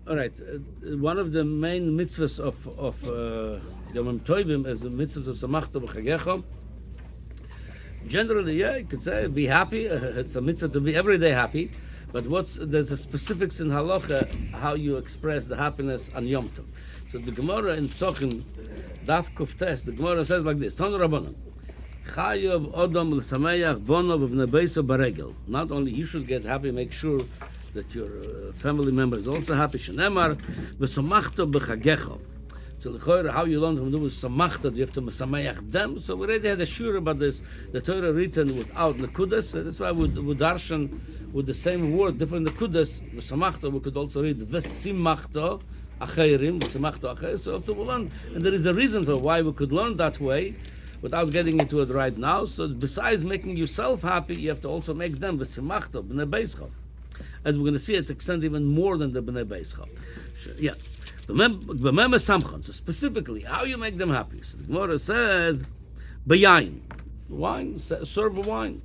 All right. One of the main mitzvahs of Yom Tovim is the mitzvah of Samachta b'chagecha. Generally, yeah, you could say be happy. It's a mitzvah to be every day happy. But there's a specifics in halacha how you express the happiness on Yom Tov. So the Gemara in Psochim, Daf Kuftes, the Gemara says like this: Tanu Rabbanan, Chayav Odom l'Sameach Bono v'Bnei Beiso Baregel. Not only you should get happy, make sure that your family member is also happy. Shenemar v'Somachto b'Chagecha. So how you learn from doing samachta, you have to sameach them. So we already had a shur about this. The Torah written without nekudas. So that's why we darshan with the same word, different nekudas. The samachta we could also read v'simachta acheirim, v'simachta acheirim. So also we learn, and there is a reason for why we could learn that way, without getting into it right now. So besides making yourself happy, you have to also make them v'simachta b'nei beischa. As we're going to see, it's extended even more than the b'nei beischa. Yeah. So specifically, how you make them happy? So the Gemara says, "Bayayin, wine, serve a wine."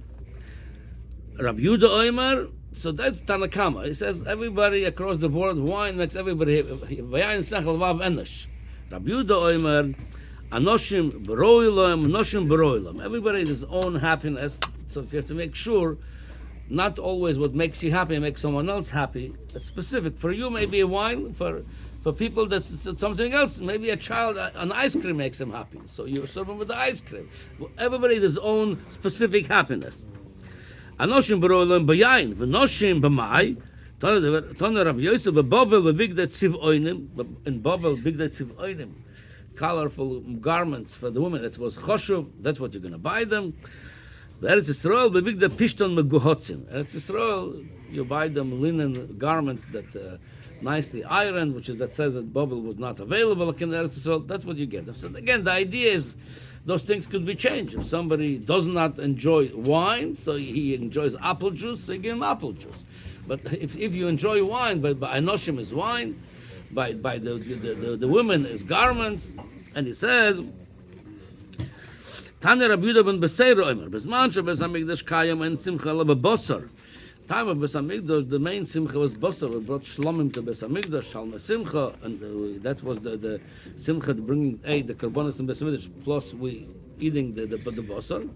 Rabbi Yehuda Omer, so that's Tanakama. He says everybody across the board, wine makes everybody bayayin sechel vav enosh. Rabbi Yehuda Omer, anoshim b'roilam, anoshim b'roilam. Everybody has his own happiness, so if you have to make sure. Not always what makes you happy makes someone else happy. It's specific. For you, maybe a wine. For people, that's something else. Maybe a child, an ice cream makes him happy. So you serve him with the ice cream. Everybody has his own specific happiness. Anoshim b'ro'olam b'yayin, v'noshim b'mai. Tana Rav Yosef b'bovel b'bigdei tziv'oinim. In Bovel, bigdei tziv'oinim. Colorful garments for the women. That was choshuv. That's what you're going to buy them. Eretz Yisrael bevigdei pishton meguhotzin. Eretz Yisrael, you buy them linen garments that nicely ironed, which is that says that Babel was not available in Eretz Yisrael. That's what you get. So again, the idea is those things could be changed. If somebody does not enjoy wine, so he enjoys apple juice, so you give him apple juice. But if you enjoy wine, by Anoshim is wine, by the women is garments, and he says. Tane Rabbi Yehuda ben Beseira Omer, Bezman sheBeis Hamikdash Kayam and Simcha lo b'Bosar. Time of Beis Hamikdash, the main Simcha was Bosar. We brought Shlomim to Beis Hamikdash, Shalmei Simcha, and that was the Simcha to bring the Karbonos in Beis Hamikdash, plus we eating the Bosar.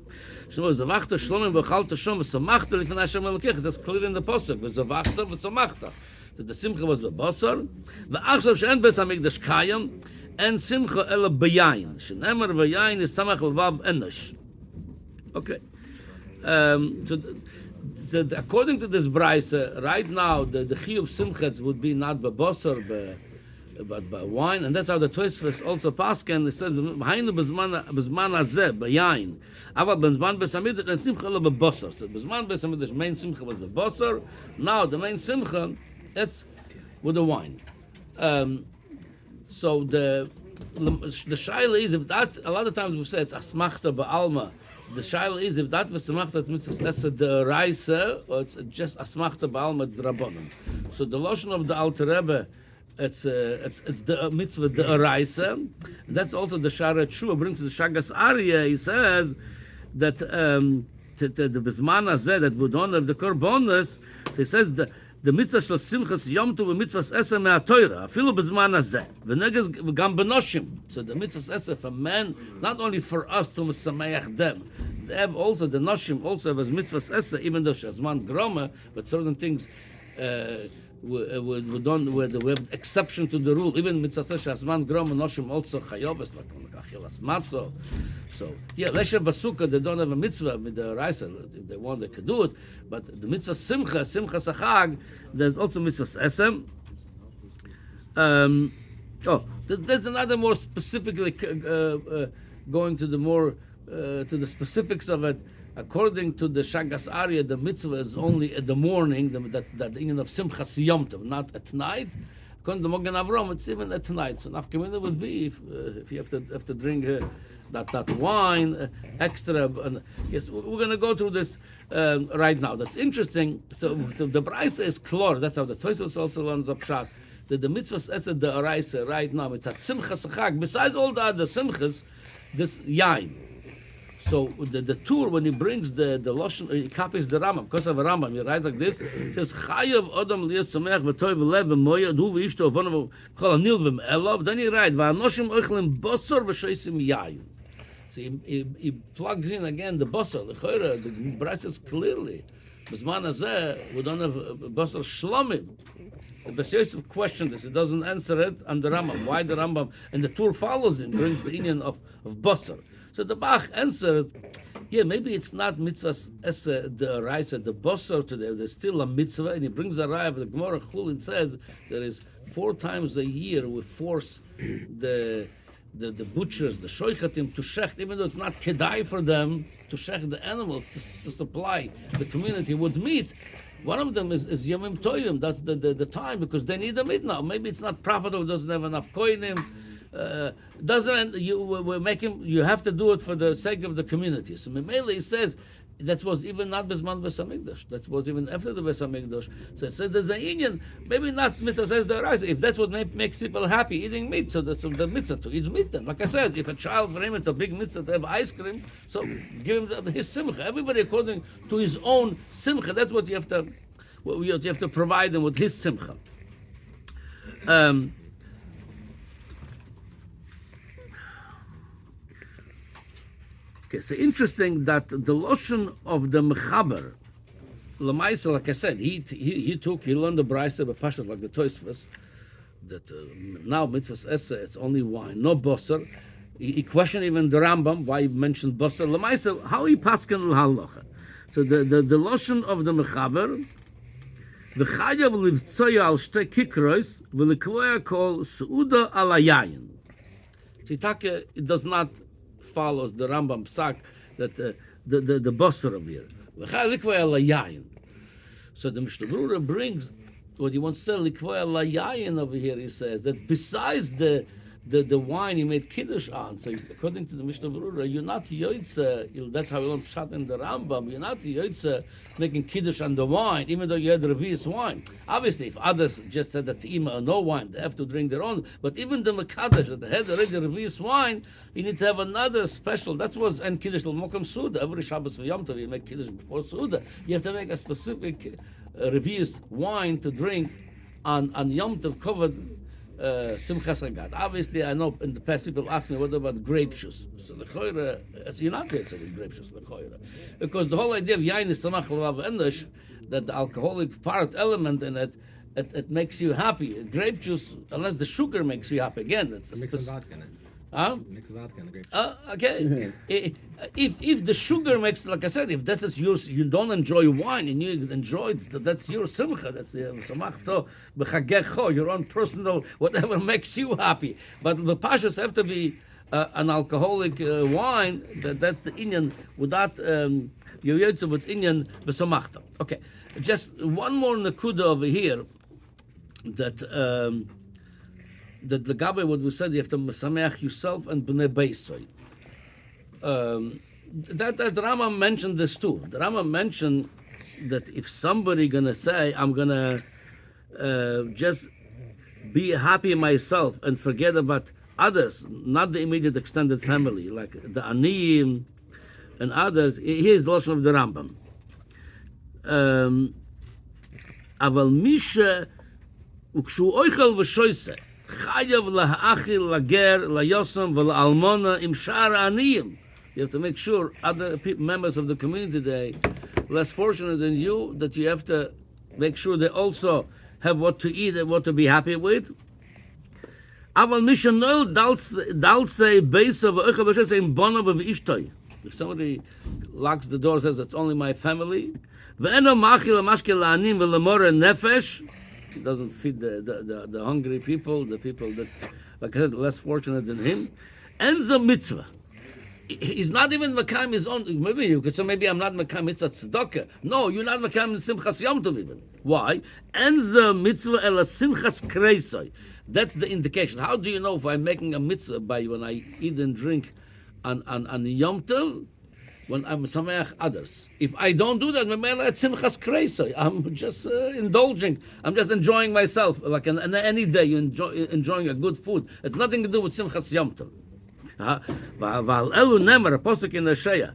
Shlomo Zavachta Shlomim v'Chalta Shom v'Samachta Lifnei Hashem Elokech. That's clear in the pasuk. V'Zavachta v'Samachta. So the Simcha was Bosar. V'Achshav she'en Beis Hamikdash Kayam. And simcha ela bayayin. Shenemar bayayin is samach levav enosh. Okay. So according to this brayse, right now the chi of simchas would be not b'bosar but by wine, and that's how the Tosfos also pasken. It says b'hainu b'zman hazeh bayayin. Aval b'zman beis hamikdash and simcha ela b'bosar. So b'zman beis hamikdash main simcha was the bosar. Now the main simcha it's with the wine. So the shaila is if that a lot of times we say it's asmachta ba'alma. The shaila is if that was asmachta it's mitzvah the raisa or it's just asmachta ba'alma drabonim. So the lotion of the Alter Rebbe it's the mitzvah the raisa. That's also the Sharet Shua bring to the Shagas Arya. He says that the bisman hazeh that would honor the korbanos. So he says the mitzvah shel simchas Yom Tov and mitzvahs esa me'aTorah, afilu b'zman hazeh, v'neges v'gam b'noshim. So the mitzvahs esa for men, not only for us to mesameach them, they have also the noshim also have as mitzvahs esa, even though shazman groma, but certain things we don't we have exception to the rule. Even mitzvahs esa shazman groma noshim also chayobes like achilas matzo. So yeah, lesher basukah they don't have a mitzvah with the raisa. If they want, they could do it. But the mitzvah simcha sachag, there's also mitzvah esem. There's another more specifically going to the more to the specifics of it. According to the Shagas Arya, the mitzvah is only at the morning. That union of simchas Yom Tov, not at night. According to Mogen Avram, it's even at night. So nafkamina would be if you have to drink that wine extra. Yes, we're going to go through this right now. That's interesting. So the brayse is clear. That's how the Tosfos also learns up shot. That the mitzvahs esed the araisa right now. It's at simchas chag. Besides all the other simchas, this yain. So the tour, when he brings the Lashon, he copies the Rambam. Because of a Rambam, he writes like this. He says, Chayav Adam liyas sameach v'toiv v'lev v'moya du v'ishto v'vonav v'chol anil v'm'elav. Then he writes, v'anoshim oichlim bosor v'shoisim yayin. So he plugs in again the bosor. The Chayra, the Bride says clearly, B'zman hazeh, we don't have bosor shlomim. The Yosef questioned this. He doesn't answer it on the Rambam. Why the Rambam? And the tour follows him, brings the Indian of bosor. So the Bach answered, yeah, maybe it's not mitzvahs as the Raisa, the Bosor today. There's still a mitzvah, and he brings a Raya. The Gemara Chulin says there is 4 times a year we force the butchers, the shoichatim, to shecht, even though it's not kedai for them to shecht the animals to supply the community with meat. One of them is Yomim Toyim. That's the time because they need the meat now. Maybe it's not profitable. Doesn't have enough koinim. You have to do it for the sake of the community. So Memele he says that was even not Bezman Besamikdash. That was even after the Besamikdash. So it says there's an Indian, maybe not mitzvah says the rice. If that's what makes people happy, eating meat, so that's the mitzvah to eat meat. Then, like I said, if a child for him it's a big mitzvah to have ice cream, so give him his simcha. Everybody according to his own simcha. That's what you have to. You have to provide them with his simcha. Okay, so interesting that the lotion of the mechaber, Lamaisa, like I said, he learned the brayse but pashas like the Tosfos, that now mitzvahs essa it's only wine, no bosser. He questioned even the Rambam why he mentioned bosser. Lamaisa, how he paskin l'halacha. So the lotion of the mechaber, v'chayav livtzoya al shtei kikros v'likvoya kol suuda alayayin. So it does not follows the Rambam Psak that the bosser of here. So the Mishnah Berurah brings what he wants to say likvoya layayin over here. He says that besides the wine he made kiddush on. So according to the Mishnah Berurah, you're not yoytze. That's how we learn pshat in the Rambam. You're not yoytze making kiddush on the wine, even though you had revius wine. Obviously, if others just said that tima or no wine, they have to drink their own. But even the mekadosh that had already revius wine, you need to have another special. That's what's and kiddush l'mokum suda. Every Shabbos for Yom Tov you make kiddush before suda. You have to make a specific revius wine to drink on Yom Tov covered. Simchas Agad. Obviously, I know in the past people ask me, what about grape juice? So the choira, you're not going to say grape juice, the choira. Because the whole idea of yain is samach l'vav endosh, that the alcoholic part element in it, it makes you happy. Grape juice, unless the sugar makes you happy, again, it's a mix some vodka in it. Huh? Mix vodka in the grape juice. Okay. If the sugar makes, like I said, if this is yours, you don't enjoy wine and you enjoy it, so that's your simcha. That's samachto b'chagecho, your own personal whatever makes you happy. But the pashas have to be an alcoholic wine. That's the inyan without yoyotze with inyan b'samachto. Okay, just one more nakuda over here that. That the Gabe, what we said, you have to mesameach yourself and bnei beisoy. That the Rambam mentioned this too. The Rambam mentioned that if somebody gonna say, I'm gonna just be happy myself and forget about others, not the immediate extended family, like the aniyim and others, here's the lashon of the Rambam. Aval misha ukshu oichel v'shoyse chayav lahachil lager layosam v'laalmona im shar aniyim. You have to make sure other members of the community today, less fortunate than you, that you have to make sure they also have what to eat and what to be happy with. Aval misha noel dalse beis of oichel v'shoyse im bonav v'ishtoi. If somebody locks the door and says, it's only my family, ve'eno machil mashke la'anim v'lemore nefesh, he doesn't feed the hungry people, the people that, like I said, less fortunate than him. Enzo mitzvah. He's not even Makam his own. Maybe you could say, maybe I'm not Makam mitzvah tzedakah. No, you're not Makam in simchas Yom Tov even. Why? Enzo mitzvah ela simchas kreisoi. That's the indication. How do you know if I'm making a mitzvah by when I eat and drink on Yom Tov? When I'm sameach others. If I don't do that, I'm just indulging. I'm just enjoying myself. Like any day, you're enjoying a good food. It's nothing to do with simchas Yom Tov. ועל אלו נאמר, הפוסק in Hosea,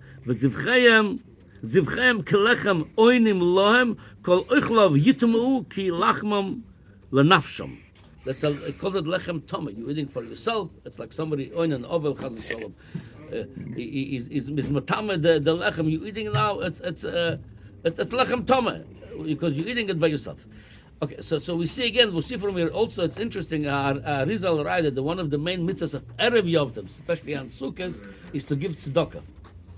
וזבחיהם כלחם עוינים להם, כל אוכלו יטמעו כי לחמם לנפשם. That's I call it lechem toma. You're eating for yourself. It's like somebody oinen ovel chad v'shalom. He's matame the lechem. You're eating now. It's lechem toma because you're eating it by yourself. Okay, so we see again. We'll see from here. Also, it's interesting. Rizal writed that one of the main mitzvahs of erev Yom Tov, especially on sukkahs, is to give tzedakah.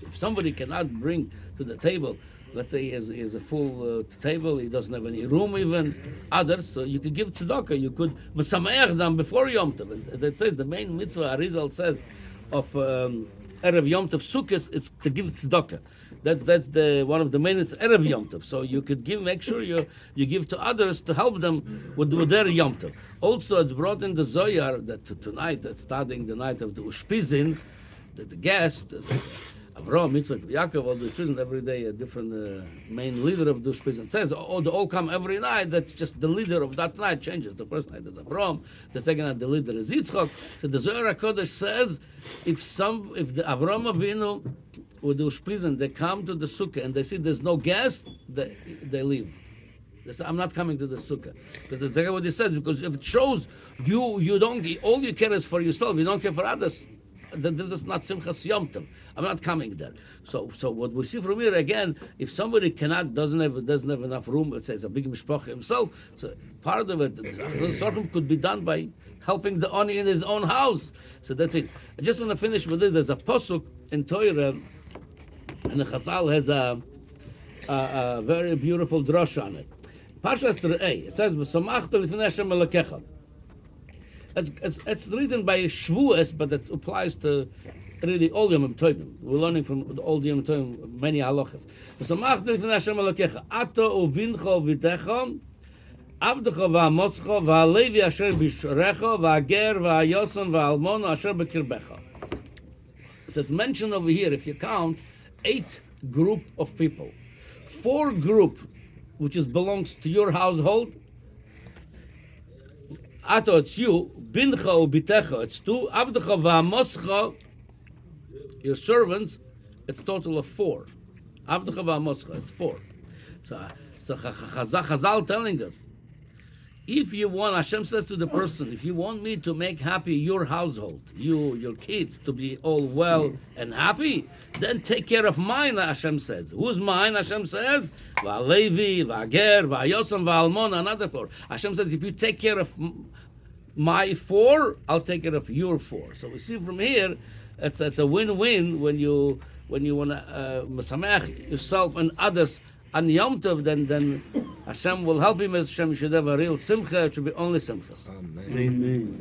If somebody cannot bring to the table, let's say he has a full table, he doesn't have any room even, others, so you could give tzedakah, you could mesameach them before Yom Tov. And that says the main mitzvah, Arizal says, of Erev Yom Tov Sukkot is to give tzedakah. That's the one of the main, it's Erev Yom Tov. So you could make sure you give to others to help them with their Yom Tov. Also, it's brought in the Zohar that tonight, that's starting the night of the Ushpizin, that the guest, Avraham, Yitzchak, Yaakov, all the children every day, a different main leader of the Ushpizin. It says, they all come every night, that's just the leader of that night changes. The first night is Avraham, the second night the leader is Yitzchak. So the Zohar HaKodesh says, if the Avraham Avinu or the Ushpizin, they come to the sukkah and they see there's no guest, they leave. They say, I'm not coming to the sukkah. That's exactly what he says, because if it shows you don't, all you care is for yourself, you don't care for others, then this is not simchas Yom Tov. I'm not coming there. So what we see from here again, if somebody doesn't have enough room, let's say it's a big mishpacha himself, so part of it, the could be done by helping the oni in his own house. So that's it. I just want to finish with this. There's a pasuk in Torah, and the Chazal has a very beautiful drush on it. Parshas Re'eh, it says, "V'samachta lifnei Hashem Elokecha." It's written by Shavuos, but it applies to really all Yom Tovim. We're learning from all the Yom Tovim many halachas. V'samachta lifnei Hashem Elokecha, Ata uvincha uvitecha, Avdecha v'amoscha, v'alevi asher b'shrecha, v'ager v'ayoson v'almon asher b'kirbecha. So it's mentioned over here, if you count, 8 group of people. 4 group, which belongs to your household. Ato, it's you. Bincha or bitecha, it's 2. Avdecha v'amoscha, your servants, it's total of 4. Avdecha v'amoscha, it's 4. So Chazal telling us, if you want, Hashem says to the person, if you want me to make happy your household, your kids, to be all well and happy, then take care of mine, Hashem says. Who's mine, Hashem says? Va'levi, va'ger, va'yosam, va'almon, another 4. Hashem says, if you take care of my 4, I'll take care of your 4. So we see from here, it's a win-win when you want to mesameach yourself and others on Yom Tov, then Hashem will help him. As Hashem should have a real simcha. It should be only simchas. Amen. Amen.